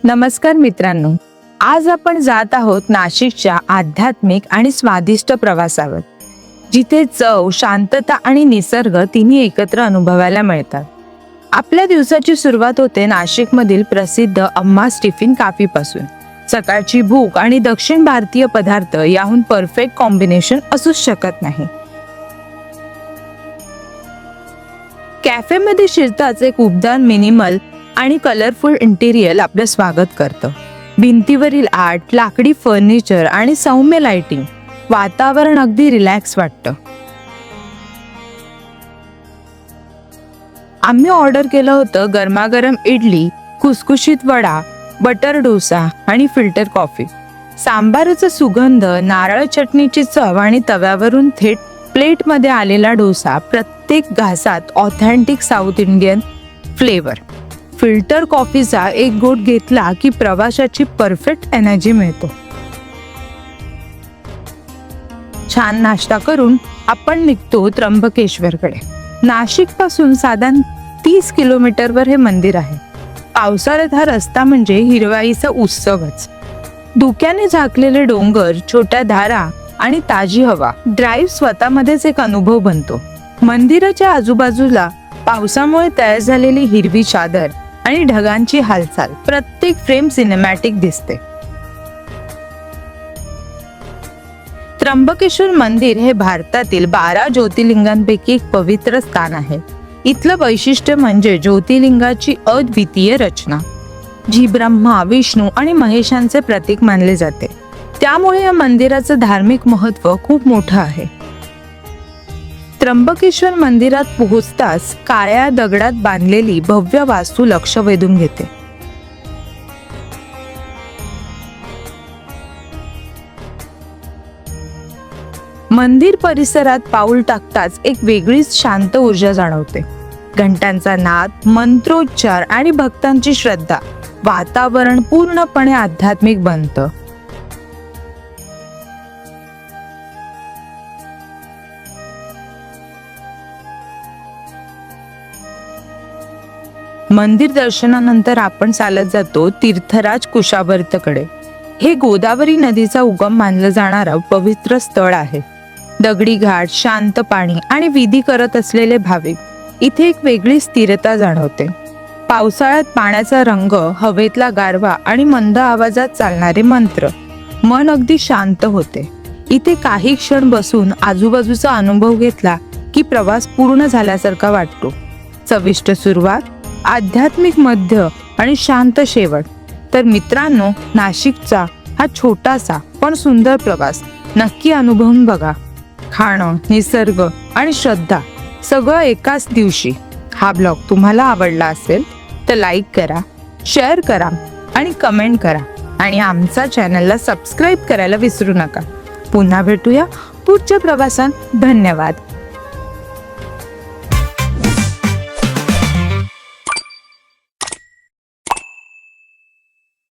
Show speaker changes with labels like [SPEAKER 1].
[SPEAKER 1] नमस्कार मित्रांनो, आज आपण जात आहोत नाशिकच्या आध्यात्मिक आणि स्वादिष्ट प्रवासावर, जिथे चव, शांतता आणि निसर्ग तिन्ही एकत्र अनुभवायला मिळतात. आपल्या दिवसाची सुरुवात होते नाशिकमधील प्रसिद्ध अम्मास टिफिन कॅफे पासून. सकाळची भूक आणि दक्षिण भारतीय पदार्थ याहून परफेक्ट कॉम्बिनेशन असूच शकत नाही. कॅफेमध्ये शिरताच एक उबदार मिनिमल आणि कलरफुल इंटिरियर आपलं स्वागत करतं. भिंतीवरील आर्ट, लाकडी फर्निचर आणि सौम्य लाइटिंग वातावरण अगदी रिलॅक्स वाटतं. आम्ही ऑर्डर केलं होतं गरमागरम इडली, खुसखुशीत वडा, बटर डोसा आणि फिल्टर कॉफी. सांबाराचा सुगंध, नारळ चटणीची चव आणि तव्यावरून थेट प्लेटमध्ये आलेला डोसा, प्रत्येक घासात authentic south Indian flavour. Filter कॉफीचा एक घोट घेतला की प्रवासाची परफेक्ट एनर्जी मिळतो. छान नाश्ता करून आपण निघतो त्र्यंबकेश्वरकडे. नाशिक पासून साधारण 30 किलोमीटरवर हे मंदिर आहे. पावसाळ्यात हा रस्ता म्हणजे हिरवाईचा उत्सवच. धुक्याने झाकलेले डोंगर, छोट्या धारा आणि ताजी हवा, ड्राईव्ह स्वतःमध्येच एक अनुभव बनतो. मंदिराच्या आजूबाजूला पावसामुळे तयार झालेली हिरवी चादर आणि ढगांची हालचाल, प्रत्येक फ्रेम सिनेमॅटिक दिसते. त्र्यंबकेश्वर मंदिर हे भारतातील 12 ज्योतिर्लिंगांपैकी एक पवित्र स्थान आहे. इथलं वैशिष्ट्य म्हणजे ज्योतिर्लिंगाची अद्वितीय रचना, जी ब्रह्मा, विष्णू आणि महेशांचे प्रतीक मानले जाते. त्यामुळे या मंदिराचं धार्मिक महत्त्व खूप मोठं आहे. त्र्यंबकेश्वर मंदिरात पोहोचताच काळ्या दगडात बांधलेली भव्य वास्तू लक्ष वेधून घेते. मंदिर परिसरात पाऊल टाकताच एक वेगळीच शांत ऊर्जा जाणवते. घंटांचा नाद, मंत्रोच्चार आणि भक्तांची श्रद्धा, वातावरण पूर्णपणे आध्यात्मिक बनतं. मंदिर दर्शनानंतर आपण चालत जातो तीर्थराज कुशावर्तकडे. हे गोदावरी नदीचा उगम मानलं जाणारं पवित्र स्थळ आहे. दगडी घाट, शांत पाणी आणि विधी करत असलेले भाविक, इथे एक वेगळी स्थिरता जाणवते. पावसाळ्यात पाण्याचा रंग, हवेतला गारवा आणि मंद आवाजात चालणारे मंत्र, मन अगदी शांत होते. इथे काही क्षण बसून आजूबाजूचा अनुभव घेतला की प्रवास पूर्ण झाल्यासारखा वाटतो. चविष्ट सुरुवात, आध्यात्मिक मध्य आणि शांत शेवट. तर मित्रांनो, नाशिकचा हा छोटासा पण सुंदर प्रवास नक्की अनुभवून बघा. खाणं, निसर्ग आणि श्रद्धा सगळं एकाच दिवशी. हा ब्लॉग तुम्हाला आवडला असेल तर लाईक करा, शेअर करा आणि कमेंट करा. आणि आमचा चॅनलला सबस्क्राईब करायला विसरू नका. पुन्हा भेटूया पुढच्या प्रवासात. धन्यवाद.